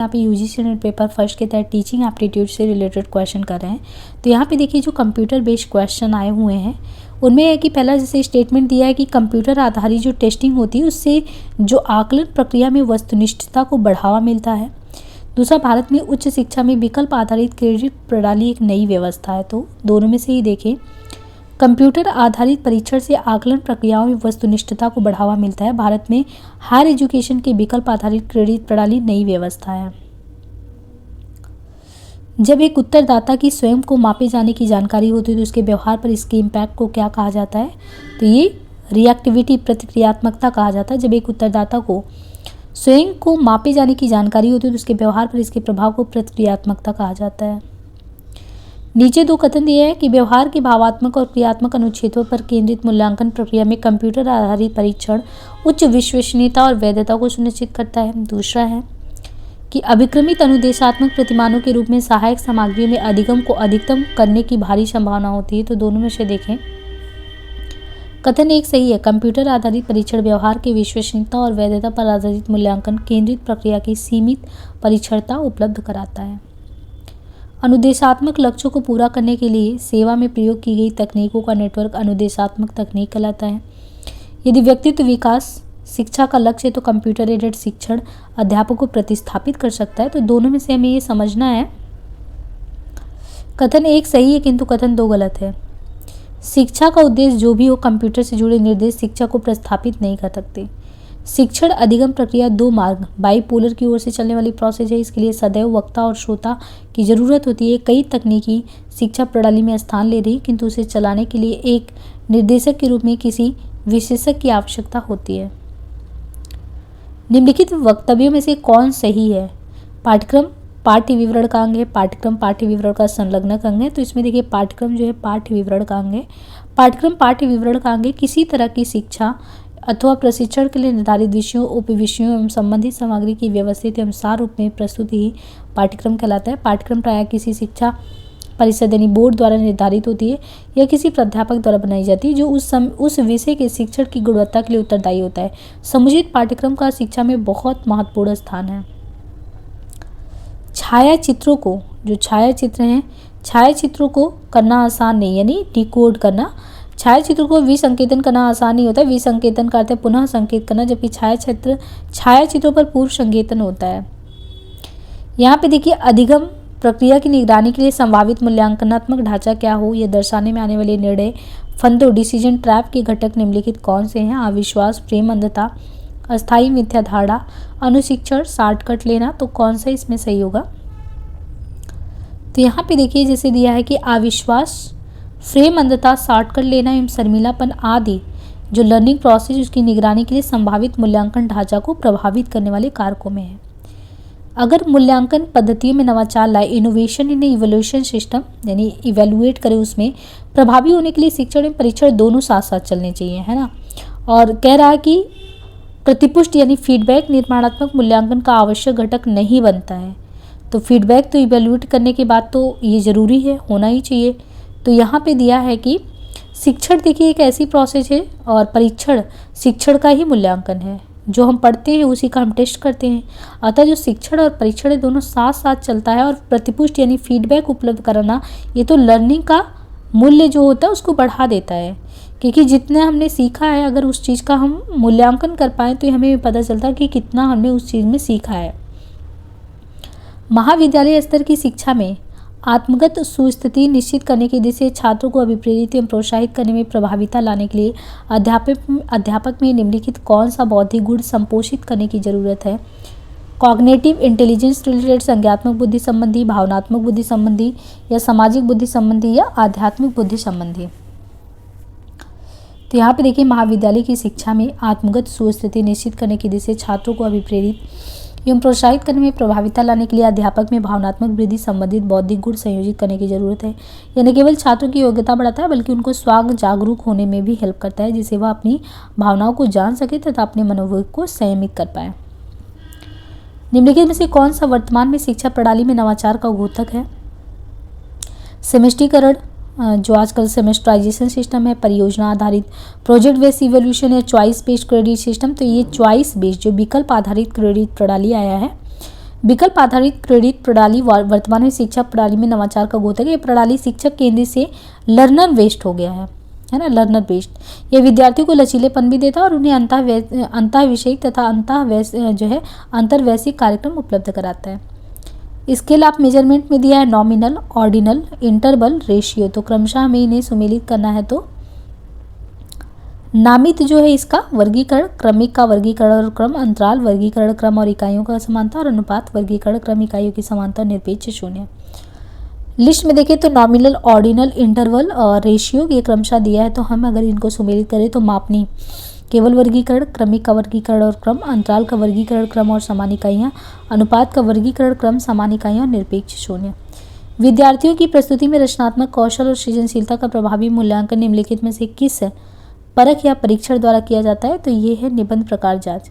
यहाँ पे UGC net paper first के तहत टीचिंग एप्टीट्यूड से रिलेटेड क्वेश्चन कर रहे हैं। तो यहाँ पे देखिए जो कंप्यूटर बेस्ड क्वेश्चन आए हुए हैं उनमें है कि पहला जैसे स्टेटमेंट दिया है कि कंप्यूटर आधारित जो टेस्टिंग होती है उससे जो आकलन प्रक्रिया में वस्तुनिष्ठता को बढ़ावा मिलता है। दूसरा, भारत में उच्च शिक्षा में विकल्प आधारित क्रेडिट प्रणाली एक नई व्यवस्था है। तो दोनों में से ही देखें, कंप्यूटर आधारित परीक्षण से आकलन प्रक्रियाओं में वस्तुनिष्ठता को बढ़ावा मिलता है। भारत में हायर एजुकेशन के विकल्प आधारित क्रेडिट प्रणाली नई व्यवस्था है। जब एक उत्तरदाता की स्वयं को मापे जाने की जानकारी होती है तो उसके व्यवहार पर इसके इम्पैक्ट को क्या कहा जाता है? तो ये रिएक्टिविटी, प्रतिक्रियात्मकता कहा जाता है। जब एक उत्तरदाता को स्वयं को मापे जाने की जानकारी होती है तो उसके व्यवहार पर इसके प्रभाव को प्रतिक्रियात्मकता कहा जाता है। नीचे दो कथन दिए हैं कि व्यवहार के भावात्मक और क्रियात्मक अनुच्छेदों पर केंद्रित मूल्यांकन प्रक्रिया में कंप्यूटर आधारित परीक्षण उच्च विश्वसनीयता और वैधता को सुनिश्चित करता है। दूसरा है कि अभिक्रमित अनुदेशात्मक प्रतिमानों के रूप में सहायक सामग्री में अधिगम को अधिकतम करने की भारी संभावना होती है। तो दोनों में से देखें, कथन एक सही है। कंप्यूटर आधारित परीक्षण व्यवहार की विश्वसनीयता और वैधता पर आधारित मूल्यांकन केंद्रित प्रक्रिया की सीमित परीक्षणता उपलब्ध कराता है। अनुदेशात्मक लक्ष्यों को पूरा करने के लिए सेवा में प्रयोग की गई तकनीकों का नेटवर्क अनुदेशात्मक तकनीक कहलाता है। यदि व्यक्तित्व विकास शिक्षा का लक्ष्य है तो कंप्यूटर एडेड शिक्षण अध्यापक को प्रतिस्थापित कर सकता है। तो दोनों में से हमें ये समझना है, कथन एक सही है किंतु कथन दो गलत है। शिक्षा का उद्देश्य जो भी हो, कंप्यूटर से जुड़े निर्देश शिक्षा को प्रस्थापित नहीं कर सकते। शिक्षण अधिगम प्रक्रिया दो मार्ग बाइपोलर की ओर से चलने वाली प्रोसेस है। इसके लिए सदैव वक्ता और श्रोता की जरूरत होती है। कई तकनीकी शिक्षा प्रणाली में स्थान ले रही, किंतु उसे चलाने के लिए एक निर्देशक के रूप में किसी विशेषज्ञ की आवश्यकता होती है। निम्नलिखित वक्तव्यों में से कौन सही है? पाठ्यक्रम पाठ्य विवरण का अंग है। पाठ्यक्रम पाठ्य विवरण का संलग्नक अंग है। तो इसमें देखिए पाठ्यक्रम जो है पाठ्य विवरण का अंग है। पाठ्यक्रम पाठ्य विवरण का अंग है। किसी तरह की शिक्षा अथवा प्रशिक्षण के लिए निर्धारित विषयों, उपविषयों एवं संबंधित सामग्री की व्यवस्थित एवं सार रूप में प्रस्तुति ही पाठ्यक्रम कहलाता है। पाठ्यक्रम प्रायः किसी शिक्षा परिषद यानी बोर्ड द्वारा निर्धारित होती है या किसी प्राध्यापक द्वारा बनाई जाती है जो उस विषय के शिक्षण की गुणवत्ता के लिए उत्तरदायी होता है। समुचित पाठ्यक्रम का शिक्षा में बहुत महत्वपूर्ण स्थान है। छायाचित्रों को, जो छायाचित्र हैं, छायाचित्रों को करना आसान नहीं, यानी डिकोड करना। छायाचित्र को विसंकेतन करना आसान नहीं होता है। विसंकेतन का अर्थ है पुनः संकेत करना, जबकि छायाचित्रों पर पूर्व संकेतन होता है। यहाँ पे देखिए अधिगम प्रक्रिया की निगरानी के लिए संभावित मूल्यांकनात्मक ढांचा क्या हो यह दर्शाने में आने वाले निर्णय फंदों डिसीजन ट्रैप के घटक निम्नलिखित कौन से हैं? अविश्वास, प्रेम अंधता, अस्थायी मिथ्या धारणा, अनुशिक्षण, शॉर्टकट लेना। तो कौन सा इसमें सही होगा? तो यहाँ पे देखिए जैसे दिया है कि अविश्वास, फ्रेम अंधता, शॉर्टकट लेना एवं शर्मीलापन आदि जो लर्निंग प्रोसेस उसकी निगरानी के लिए संभावित मूल्यांकन ढांचा को प्रभावित करने वाले कारकों में है। अगर मूल्यांकन पद्धतियों में नवाचार लाए, इनोवेशन इन इवैल्यूएशन सिस्टम यानी इवैल्यूएट करें, उसमें प्रभावी होने के लिए शिक्षण एवं परीक्षण दोनों साथ साथ चलने चाहिए, है ना। और कह रहा है कि प्रतिपुष्टि यानी फीडबैक निर्माणात्मक मूल्यांकन का आवश्यक घटक नहीं बनता है। तो फीडबैक तो इवैल्यूएट करने के बाद तो ये ज़रूरी है, होना ही चाहिए। तो यहाँ पे दिया है कि शिक्षण देखिए एक ऐसी प्रोसेस है और परीक्षण शिक्षण का ही मूल्यांकन है। जो हम पढ़ते हैं उसी का हम टेस्ट करते हैं। अतः जो शिक्षण और परीक्षण है दोनों साथ साथ चलता है। और प्रतिपुष्टि यानी फीडबैक उपलब्ध कराना ये तो लर्निंग का मूल्य जो होता है उसको बढ़ा देता है, क्योंकि जितना हमने सीखा है अगर उस चीज़ का हम मूल्यांकन कर पाएँ तो हमें पता चलता है कि कितना हमने उस चीज़ में सीखा है। महाविद्यालय स्तर की शिक्षा में आत्मगत सुस्थिति निश्चित करने की दिशा से छात्रों को अभिप्रेरित एवं प्रोत्साहित करने में प्रभाविता लाने के लिए अध्यापक में निम्नलिखित कौन सा बौद्धिक गुण संपोषित करने की जरूरत है? कॉग्निटिव इंटेलिजेंस रिलेटेड, संज्ञात्मक बुद्धि संबंधी, भावनात्मक बुद्धि संबंधी, या सामाजिक बुद्धि संबंधी, या आध्यात्मिक बुद्धि संबंधी। तो यहाँ पे देखिए महाविद्यालय की शिक्षा में आत्मगत सुस्थिति निश्चित करने की दिशा से छात्रों को अभिप्रेरित एवं प्रोत्साहित करने में प्रभाविता लाने के लिए अध्यापक में भावनात्मक वृद्धि संबंधित बौद्धिक गुण संयोजित करने की जरूरत है। यह न केवल छात्रों की योग्यता बढ़ाता है बल्कि उनको स्वयं जागरूक होने में भी हेल्प करता है, जिससे वह अपनी भावनाओं को जान सके तथा अपने मनोवेग को संयमित कर पाए। निम्नलिखित में से कौन सा वर्तमान में शिक्षा प्रणाली में नवाचार का घोतक है? सेमेस्टीकरण, जो आजकल सेमेस्टराइजेशन सिस्टम है, परियोजना आधारित प्रोजेक्ट बेस्ड इवैल्यूएशन या चॉइस बेस्ड क्रेडिट सिस्टम। तो ये चॉइस बेस्ड जो विकल्प आधारित क्रेडिट प्रणाली आया है विकल्प आधारित क्रेडिट प्रणाली वर्तमान में शिक्षा प्रणाली में नवाचार का द्योतक है। ये प्रणाली शिक्षक केंद्रित से लर्नर बेस्ड हो गया है ना, लर्नर बेस्ड। ये विद्यार्थियों को लचीलेपन भी देता है और उन्हें अंतः विषयिक तथा अंतर्वैश्विक कार्यक्रम उपलब्ध कराता है। स्केल ऑफ मेजरमेंट में दिया है नॉमिनल, ऑर्डिनल, इंटरवल, रेशियो। तो क्रमशः हमें इन्हें सुमेलित करना है तो नामित जो है इसका वर्गीकरण, क्रमिक का वर्गीकरण और क्रम, अंतराल वर्गीकरण क्रम और इकाइयों का समानता, और अनुपात वर्गीकरण क्रम इकाइयों की समानता, निरपेक्ष शून्य। लिस्ट में देखें तो नॉमिनल, ऑर्डिनल, इंटरवल और रेशियो ये क्रमशः दिया है। तो हम अगर इनको सुमेलित करें तो मापनी केवल वर्गीकरण, क्रमिक का वर्गीकरण और क्रम, अंतराल का वर्गीकरण क्रम और समान इकाइयाँ, अनुपात का वर्गीकरण क्रम, समान इकाइयाँ और निरपेक्ष शून्य। विद्यार्थियों की प्रस्तुति में रचनात्मक कौशल और सृजनशीलता का प्रभावी मूल्यांकन निम्नलिखित में से किस परख या परीक्षण द्वारा किया जाता है? तो ये है निबंध प्रकार जांच।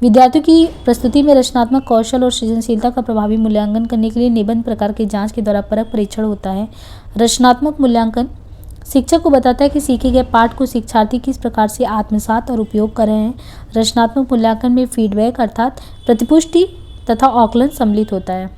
विद्यार्थियों की प्रस्तुति में रचनात्मक कौशल और सृजनशीलता का प्रभावी मूल्यांकन करने के लिए निबंध प्रकार की जांच के द्वारा परख परीक्षण होता है। रचनात्मक मूल्यांकन शिक्षक को बताता है कि सीखे गए पाठ को शिक्षार्थी किस प्रकार से आत्मसात और उपयोग कर रहे हैं। रचनात्मक मूल्यांकन में फीडबैक अर्थात प्रतिपुष्टि तथा आकलन सम्मिलित होता है।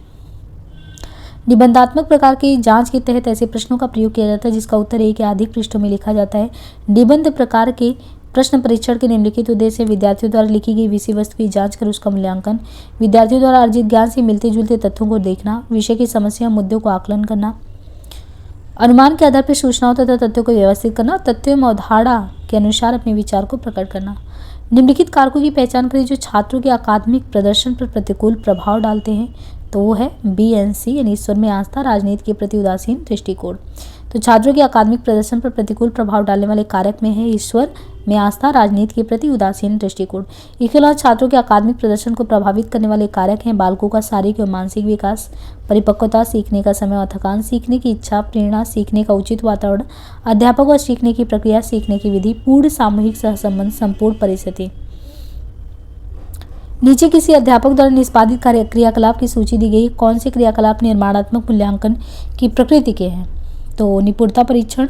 निबंधात्मक प्रकार की जांच के तहत ऐसे प्रश्नों का प्रयोग किया जाता है जिसका उत्तर एक या अधिक पृष्ठों में लिखा जाता है। निबंध प्रकार के प्रश्न परीक्षण के निम्नलिखित उद्देश्य विद्यार्थियों द्वारा लिखी गई विषय वस्तु की जांच कर उसका मूल्यांकन, विद्यार्थियों द्वारा अर्जित ज्ञान से मिलते जुलते तथ्यों को देखना, विषय की समस्या मुद्दों को आकलन करना, अनुमान के आधार पर सूचनाओं तथा तथ्यों को व्यवस्थित करना, तथ्यों एवं अवधारणा के अनुसार अपने विचार को प्रकट करना। निम्नलिखित कारकों की पहचान करें जो छात्रों के अकादमिक प्रदर्शन पर प्रतिकूल प्रभाव डालते हैं। तो वो है BNC यानी ईश्वर में आस्था, राजनीति के प्रति उदासीन दृष्टिकोण। तो छात्रों के अकादमिक प्रदर्शन पर प्रतिकूल प्रभाव डालने वाले कारक में है ईश्वर में आस्था, राजनीति के प्रति उदासीन दृष्टिकोण। इसके अलावा छात्रों के अकादमिक प्रदर्शन को प्रभावित करने वाले कारक हैं बालकों का शारीरिक और मानसिक विकास, परिपक्वता, सीखने का समय और थकान, सीखने की इच्छा, प्रेरणा, सीखने का उचित वातावरण, अध्यापक और सीखने की प्रक्रिया, सीखने की विधि, पूर्ण सामूहिक सहसंबंध, संपूर्ण परिस्थिति। नीचे किसी अध्यापक द्वारा निष्पादित क्रियाकलाप की सूची दी गई। कौन से क्रियाकलाप निर्माणात्मक मूल्यांकन की प्रकृति के हैं? तो निपुणता परीक्षण,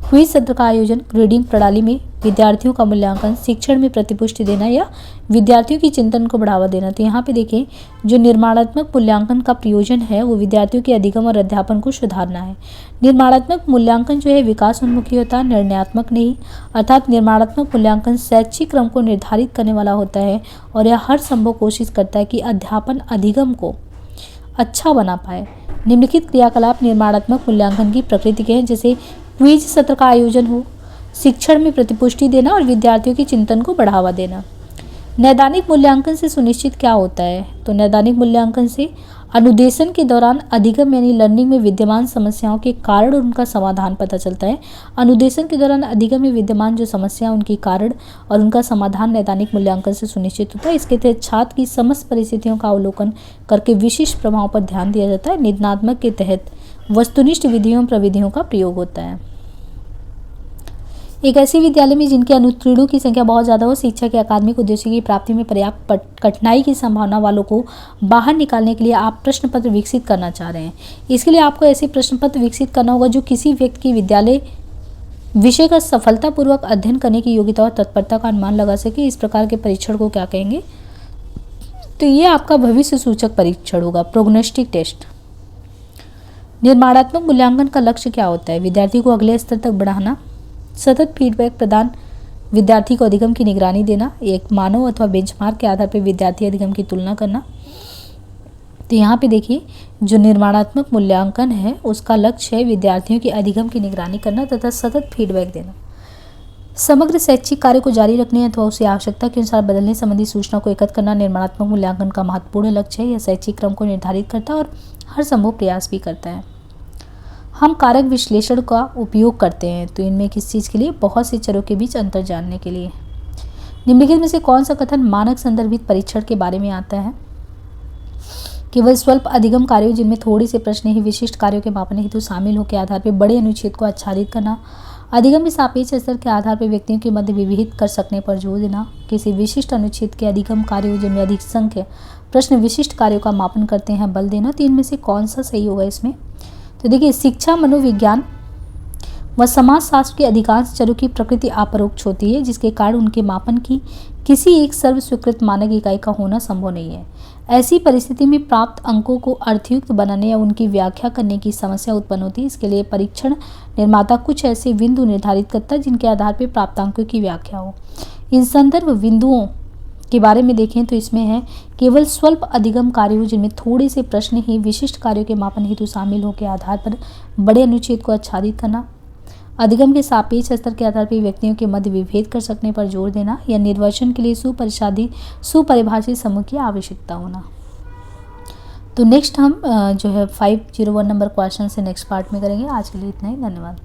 क्विज सत्र का आयोजन, ग्रेडिंग प्रणाली में विद्यार्थियों का मूल्यांकन, शिक्षण में प्रतिपुष्टि देना या विद्यार्थियों की चिंतन को बढ़ावा देना। तो यहाँ पे देखें जो निर्माणात्मक मूल्यांकन का प्रयोजन है वो विद्यार्थियों के अधिगम और अध्यापन को सुधारना है। निर्माणात्मक मूल्यांकन जो है विकास उन्मुखी होता है, निर्णयात्मक नहीं। अर्थात निर्माणात्मक मूल्यांकन शैक्षिक क्रम को निर्धारित करने वाला होता है और यह हर संभव कोशिश करता है कि अध्यापन अधिगम को अच्छा बना पाए। निम्नलिखित क्रियाकलाप निर्माणात्मक मूल्यांकन की प्रकृति के हैं, जैसे क्विज सत्र का आयोजन हो, शिक्षण में प्रतिपुष्टि देना और विद्यार्थियों के चिंतन को बढ़ावा देना। नैदानिक मूल्यांकन से सुनिश्चित क्या होता है? तो नैदानिक मूल्यांकन से अनुदेशन के दौरान अधिगम यानी लर्निंग में विद्यमान समस्याओं के कारण और उनका समाधान पता चलता है। अनुदेशन के दौरान अधिगम में विद्यमान जो समस्या उनकी कारण और उनका समाधान नैदानिक मूल्यांकन से सुनिश्चित होता है। इसके तहत छात्र की समस्त परिस्थितियों का अवलोकन करके विशिष्ट प्रभावों पर ध्यान दिया जाता है। निदानात्मक के तहत वस्तुनिष्ठ विधियों प्रविधियों का प्रयोग होता है। एक ऐसे विद्यालय में जिनके अनुत्तीर्णों की संख्या बहुत ज़्यादा हो, शिक्षा के अकादमिक उद्देश्यों की प्राप्ति में पर्याप्त कठिनाई की संभावना वालों को बाहर निकालने के लिए आप प्रश्न पत्र विकसित करना चाह रहे हैं। इसके लिए आपको ऐसे प्रश्न पत्र विकसित करना होगा जो किसी व्यक्ति की विद्यालय विषय का सफलतापूर्वक अध्ययन करने की योग्यता और तत्परता का अनुमान लगा सके। इस प्रकार के परीक्षण को क्या कहेंगे? तो ये आपका भविष्य सूचक परीक्षण होगा, प्रोग्नोस्टिक टेस्ट। निर्माणात्मक मूल्यांकन का लक्ष्य क्या होता है? विद्यार्थी को अगले स्तर तक बढ़ाना, सतत फीडबैक प्रदान, विद्यार्थी को अधिगम की निगरानी देना, एक मानव अथवा बेंचमार्क के आधार पर विद्यार्थी अधिगम की तुलना करना। तो यहाँ पे देखिए जो निर्माणात्मक मूल्यांकन है उसका लक्ष्य है विद्यार्थियों की अधिगम की निगरानी करना तथा सतत फीडबैक देना। समग्र शैक्षिक कार्य को जारी रखने अथवा उसे आवश्यकता के अनुसार बदलने संबंधी सूचना को एकत्र करना निर्माणात्मक मूल्यांकन का महत्वपूर्ण लक्ष्य है। यह शैक्षिक क्रम को निर्धारित करता है और हर संभव प्रयास भी करता है। हम कारक विश्लेषण का उपयोग करते हैं तो इनमें किस चीज़ के लिए? बहुत से चरों के बीच अंतर जानने के लिए। निम्नलिखित में से कौन सा कथन मानक संदर्भित परीक्षण के बारे में आता है? केवल स्वल्प अधिगम कार्यों जिनमें थोड़े से प्रश्न ही विशिष्ट कार्यों के मापन हेतु शामिल हो के आधार पर बड़े अनुच्छेद को आच्छादित करना, अधिगम के सापेक्ष स्तर के आधार पर व्यक्तियों के मध्य विविहित कर सकने पर जोर देना, किसी विशिष्ट अनुच्छेद के अधिगम कार्यों जिनमें अधिक संख्य प्रश्न विशिष्ट कार्यों का मापन करते हैं बल देना। तो इनमें से कौन सा सही होगा इसमें? तो देखिए शिक्षा, मनोविज्ञान व समाजशास्त्र के अधिकांश चरों की प्रकृति अपरोक्ष होती है जिसके कारण उनके मापन की किसी एक सर्व स्वीकृत मानक इकाई का होना संभव नहीं है। ऐसी परिस्थिति में प्राप्त अंकों को अर्थयुक्त बनाने या उनकी व्याख्या करने की समस्या उत्पन्न होती है। इसके लिए परीक्षण निर्माता कुछ ऐसे बिंदु निर्धारित करता है जिनके आधार पर प्राप्तांकों की व्याख्या हो। इन संदर्भ बिंदुओं के बारे में देखें तो इसमें है केवल स्वल्प अधिगम कार्य हो जिनमें थोड़े से प्रश्न ही विशिष्ट कार्यों के मापन हेतु शामिल हो के आधार पर बड़े अनुच्छेद को आच्छादित करना, अधिगम के सापेक्ष स्तर के आधार पर व्यक्तियों के मध्य विभेद कर सकने पर जोर देना, या निर्वचन के लिए सुपरिभाषित समूह की आवश्यकता होना। तो नेक्स्ट हम जो है 501 नंबर क्वेश्चन से नेक्स्ट पार्ट में करेंगे। आज के लिए इतना ही, धन्यवाद।